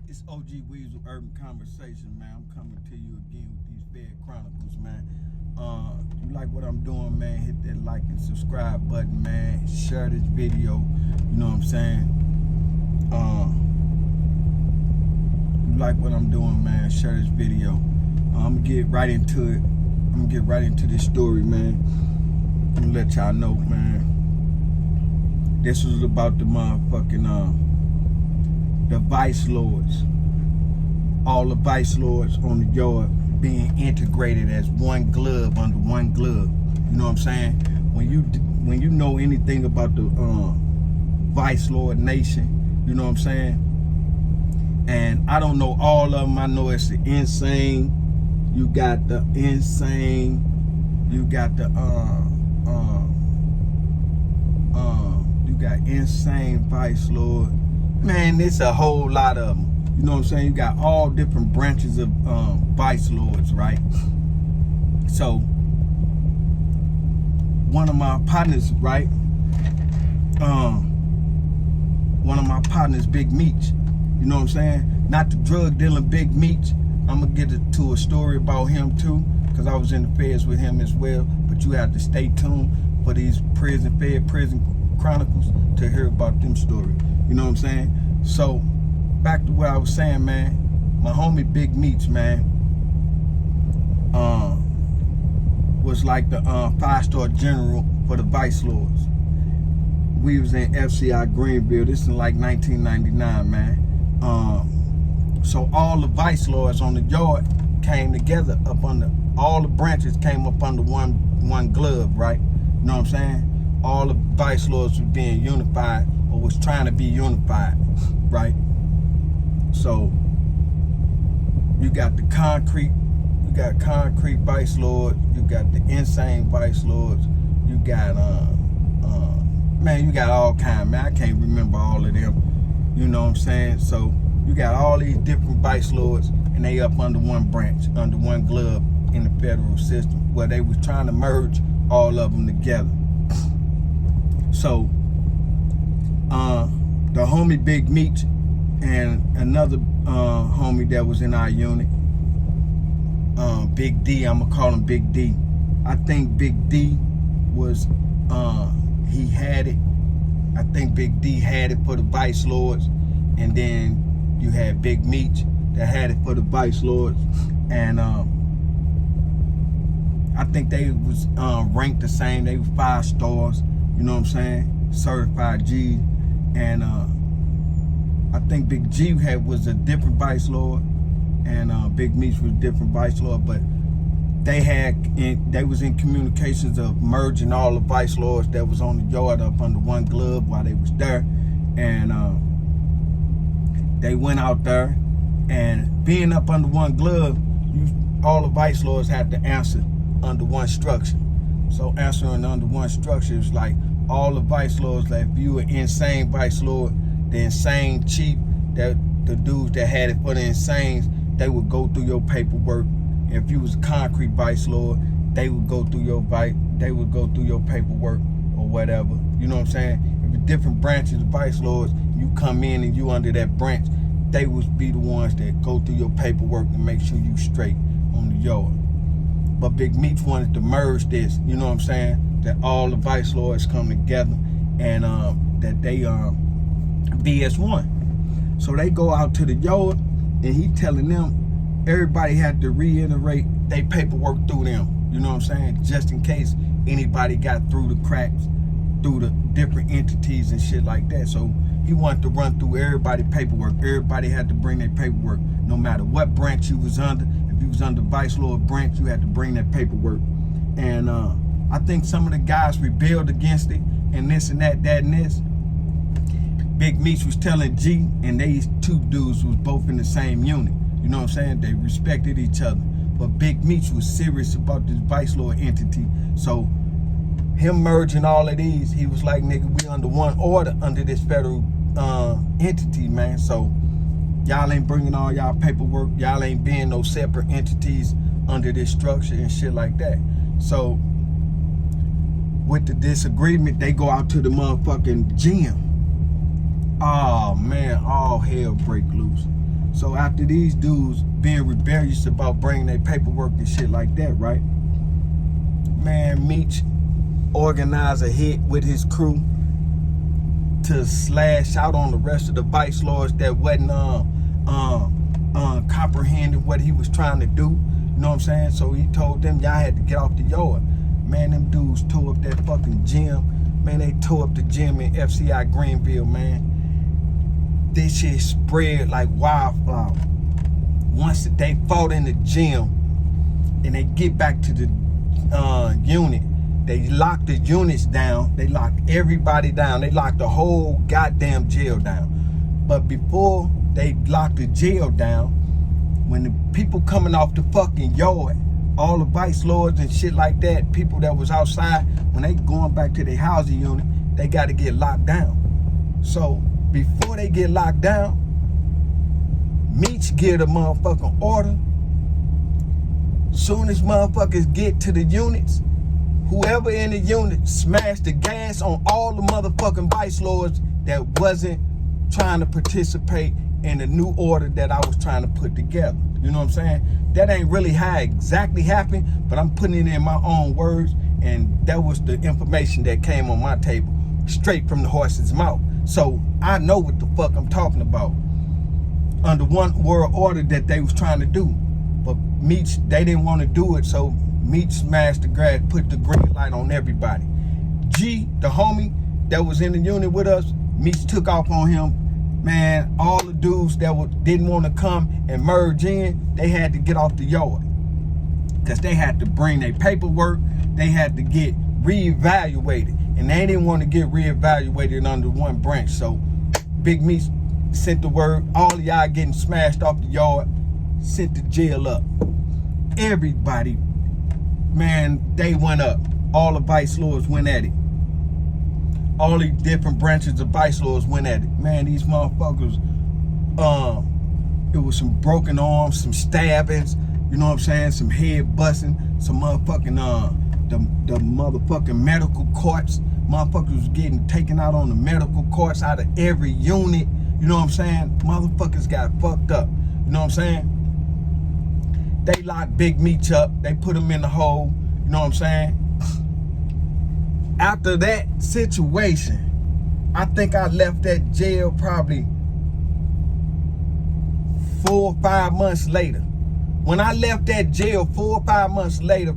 It's OG Weasel Urban Conversation, man. I'm coming to you again with these Fed Chronicles, man. You like what I'm doing, man, hit that like and subscribe button, man. Share this video, you know what I'm saying? You like what I'm doing, man, share this video. I'm gonna get right into it. I'm gonna get right into this story, man. I'm gonna let y'all know, man. This was about the motherfucking, the vice lords. All the vice lords on the yard being integrated as one glove under one glove. You know what I'm saying? When you know anything about the vice lord nation, you know what I'm saying? And I don't know all of them. I know it's the insane. You got the insane. You got the you got insane vice lord. Man, it's a whole lot of them. You know what I'm saying? You got all different branches of vice lords, right? So, one of my partners, right? One of my partners, Big Meech. You know what I'm saying? Not the drug dealing Big Meech. I'm gonna get to a story about him too, because I was in the feds with him as well. But you have to stay tuned for these prison chronicles to hear about them stories. You know what I'm saying? So, back to what I was saying, man. My homie Big Meech, man, was like the 5-star general for the vice lords. We was in FCI Greenville. This is in like 1999, man. So all the vice lords on the yard came together up under, all the branches came up under one glove, right? You know what I'm saying? All the vice lords was being unified, or was trying to be unified, right? So you got the concrete vice lords, you got the insane vice lords, you got man, you got all kind, man. I can't remember all of them. You know what I'm saying? So you got all these different vice lords, and they up under one branch, under one glove in the federal system, where they was trying to merge all of them together. So the homie Big Meech and another homie that was in our unit, Big D, I'm gonna call him Big D. I think Big D was, he had it. I think Big D had it for the vice lords, and then you had Big Meech that had it for the vice lords, and I think they was ranked the same. They were 5 stars. You know what I'm saying? Certified G, and I think Big G was a different vice lord, and Big Meech was a different vice lord, but they was in communications of merging all the vice lords that was on the yard up under one glove while they was there, and they went out there, and being up under one glove, all the vice lords had to answer under one structure. So answering under one structure is like all the vice lords, like if you were insane vice lord, the insane chief, that the dudes that had it for the insanes, they would go through your paperwork. If you was a concrete vice lord, they would go through your paperwork or whatever. You know what I'm saying? If the different branches of vice lords, you come in and you under that branch, they would be the ones that go through your paperwork and make sure you straight on the yard. But Big Meech wanted to merge this, you know what I'm saying? That all the vice lords come together, and that they be as one. So they go out to the yard, and he telling them everybody had to reiterate their paperwork through them. You know what I'm saying? Just in case anybody got through the cracks, through the different entities and shit like that. So he wanted to run through everybody's paperwork. Everybody had to bring their paperwork, no matter what branch you was under. If you was under vice lord branch, you had to bring that paperwork. And I think some of the guys rebelled against it, and this and that and this. Big Meech was telling G, and these two dudes was both in the same unit. You know what I'm saying? They respected each other. But Big Meech was serious about this vice lord entity. So him merging all of these, he was like, nigga, we under one order under this federal entity, man. So y'all ain't bringing all y'all paperwork. Y'all ain't being no separate entities under this structure and shit like that. So with the disagreement, they go out to the motherfucking gym. Oh man, all hell break loose. So after these dudes being rebellious about bringing their paperwork and shit like that, right? Man, Meech organized a hit with his crew to slash out on the rest of the vice lords that wasn't comprehending what he was trying to do. You know what I'm saying? So he told them y'all had to get off the yard. Man, them dudes tore up that fucking gym. Man, they tore up the gym in FCI Greenville, man. This shit spread like wildfire. Once they fought in the gym and they get back to the unit, they locked the units down. They locked everybody down. They locked the whole goddamn jail down. But before they locked the jail down, when the people coming off the fucking yard, all the vice lords and shit like that, people that was outside, when they going back to their housing unit, they got to get locked down. So before they get locked down, Meech get a motherfucking order. Soon as motherfuckers get to the units, whoever in the unit smash the gas on all the motherfucking vice lords that wasn't trying to participate in the new order that I was trying to put together. You know what I'm saying? That ain't really how it exactly happened, but I'm putting it in my own words, and that was the information that came on my table, straight from the horse's mouth. So I know what the fuck I'm talking about. Under one world order that they was trying to do. But Meech, they didn't want to do it, so Meech smashed the grass, put the green light on everybody. G, the homie that was in the unit with us, Meech took off on him. Man, all the dudes that didn't want to come and merge in, they had to get off the yard. Because they had to bring their paperwork, they had to get reevaluated. And they didn't want to get reevaluated under one branch. So Big Meech sent the word, all of y'all getting smashed off the yard, sent the jail up. Everybody, man, they went up. All the vice lords went at it. All these different branches of vice lords went at it. Man, these motherfuckers, it was some broken arms, some stabbings, you know what I'm saying? Some head busting, some motherfucking, the motherfucking medical courts. Motherfuckers was getting taken out on the medical courts out of every unit. You know what I'm saying? Motherfuckers got fucked up. You know what I'm saying? They locked Big Meech up. They put him in the hole. You know what I'm saying? After that situation, I think I left that jail probably 4 or 5 months later. When I left that jail 4 or 5 months later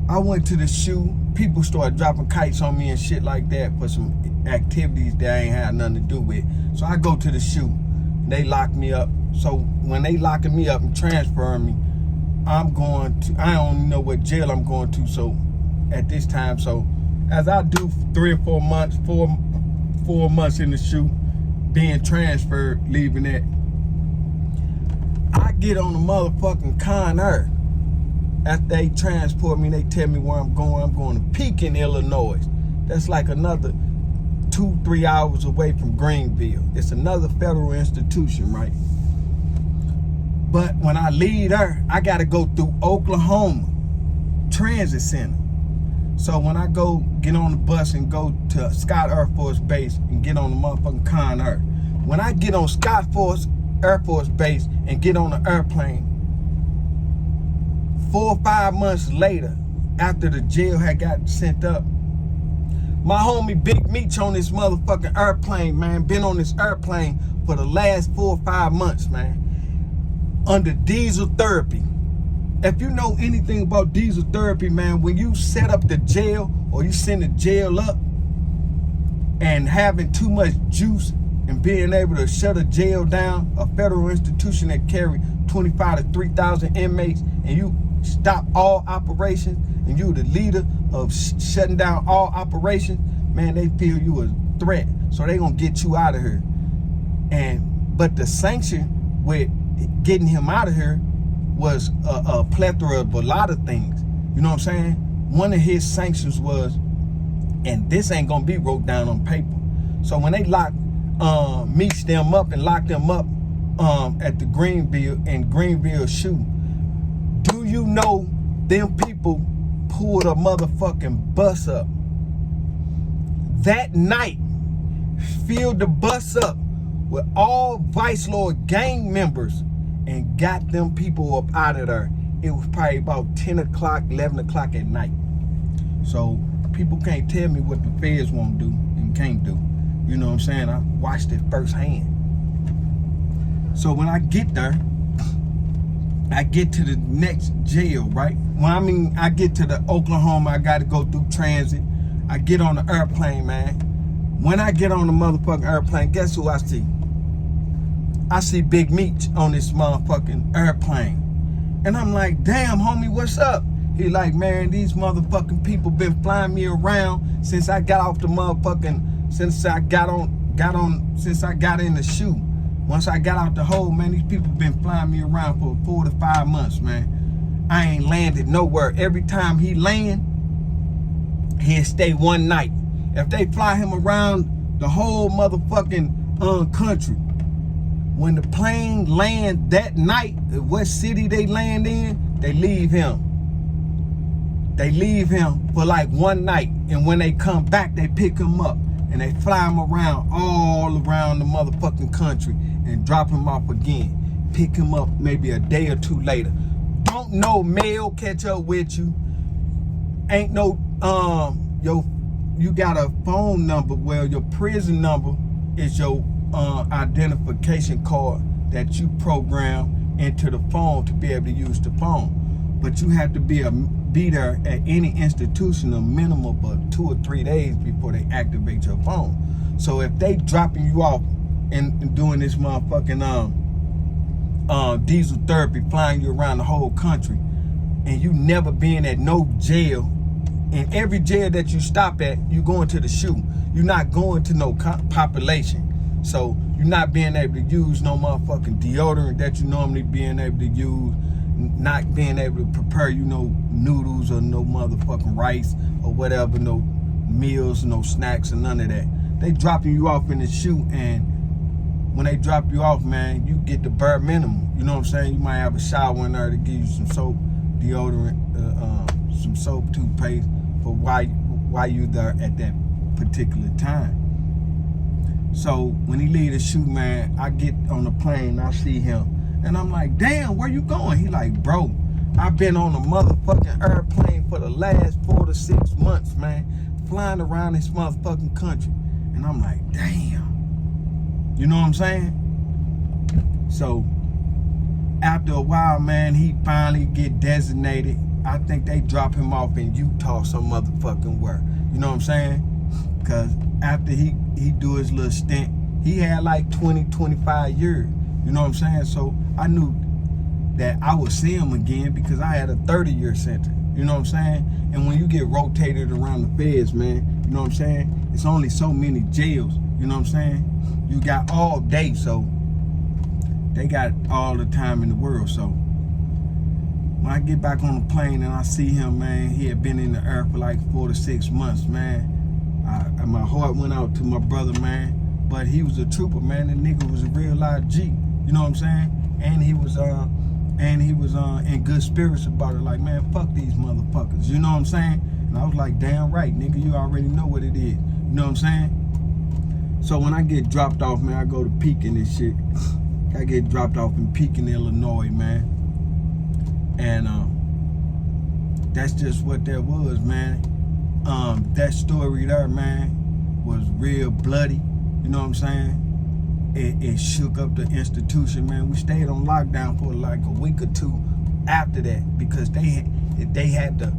I went to the shoe. People started dropping kites on me and shit like that for some activities that I ain't had nothing to do with. So I go to the shoe. They lock me up. So when they locking me up and transferring me, I don't know what jail I'm going to, so at this time, so as I do 3 or 4 months, four months in the shoe, being transferred, leaving it, I get on the motherfucking Con Air. After they transport me, they tell me where I'm going to Pekin, Illinois. That's like another 2-3 hours away from Greenville. It's another federal institution, right? But when I leave there, I got to go through Oklahoma Transit Center. So when I go get on the bus and go to Scott Air Force Base and get on the motherfucking Con Air, when I get on Scott Air Force Base and get on the airplane, 4 or 5 months later, after the jail had got sent up, my homie Big Meech on this motherfucking airplane, man, been on this airplane for the last 4 or 5 months, man, under diesel therapy. If you know anything about diesel therapy, man, when you set up the jail or you send the jail up and having too much juice and being able to shut a jail down, a federal institution that carry 25 to 3,000 inmates, and you stop all operations and you the leader of shutting down all operations, man, they feel you a threat. So they gonna get you out of here. But the sanction with getting him out of here was a plethora of a lot of things. You know what I'm saying? One of his sanctions was, and this ain't gonna be wrote down on paper. So when they locked Meech them up and locked them up at the Greenville shoe, do you know them people pulled a motherfucking bus up that night filled the bus up with all Vice Lord gang members and got them people up out of there. It was probably about 10 o'clock, 11 o'clock at night. So people can't tell me what the feds won't do and can't do. You know what I'm saying? I watched it firsthand. So when I get there, I get to the next jail, right? I get to the Oklahoma, I got to go through transit. I get on the airplane, man. When I get on the motherfucking airplane, guess who I see? I see Big Meech on this motherfucking airplane. And I'm like, damn, homie, what's up? He like, man, these motherfucking people been flying me around since I got off the motherfucking, since I got in the shoe. Once I got out the hole, man, these people been flying me around for 4 to 5 months, man. I ain't landed nowhere. Every time he land, he'll stay one night. If they fly him around the whole motherfucking country, when the plane land that night, what city they land in, they leave him. They leave him for like one night. And when they come back, they pick him up. And they fly him around all around the motherfucking country and drop him off again. Pick him up maybe a day or two later. Don't no mail catch up with you. Ain't no, you got a phone number. Well, your prison number is your identification card that you program into the phone to be able to use the phone. But you have to be there at any institution a minimum of 2 or 3 days before they activate your phone. So if they dropping you off and doing this motherfucking diesel therapy, flying you around the whole country, and you never been at no jail, in every jail that you stop at, you going to the shoe. You're not going to no population. So you're not being able to use no motherfucking deodorant that you normally being able to use, not being able to prepare, noodles or no motherfucking rice or whatever, no meals, no snacks or none of that. They dropping you off in the shoe, and when they drop you off, man, you get the bare minimum. You know what I'm saying? You might have a shower in there to give you some soap, deodorant, some soap, toothpaste for why you there at that particular time. So when he leave the shoe, man, I get on the plane, I see him, and I'm like, damn, where you going? He like, bro, I've been on a motherfucking airplane for the last 4 to 6 months, man, flying around this motherfucking country. And I'm like, damn. You know what I'm saying? So after a while, man, he finally get designated. I think they drop him off in Utah some motherfucking where. You know what I'm saying? Because after he do his little stint, he had like 20, 25 years. You know what I'm saying? So I knew that I would see him again because I had a 30-year sentence. You know what I'm saying? And when you get rotated around the feds, man, you know what I'm saying? It's only so many jails. You know what I'm saying? You got all day, so they got all the time in the world. So when I get back on the plane and I see him, man, he had been in the air for like 4 to 6 months, man. My heart went out to my brother, man. But he was a trooper, man. The nigga was a real live G. You know what I'm saying? And he was in good spirits about it. Like, man, fuck these motherfuckers. You know what I'm saying? And I was like, damn right, nigga. You already know what it is. You know what I'm saying? So when I get dropped off, man, I go to Pekin and shit. I get dropped off in Pekin, Illinois, man. And that's just what that was, man. That story there, man, was real bloody. You know what I'm saying? It shook up the institution, man. We stayed on lockdown for like a week or two after that because they had to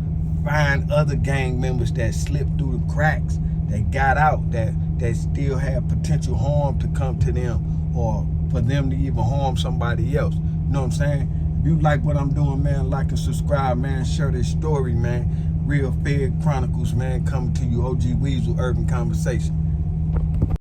find other gang members that slipped through the cracks, that got out, that still had potential harm to come to them or for them to even harm somebody else. You know what I'm saying? If you like what I'm doing, man, like and subscribe, man. Share this story, man. Real Fed Chronicles, man, coming to you. OG Weasel, Urban Conversation.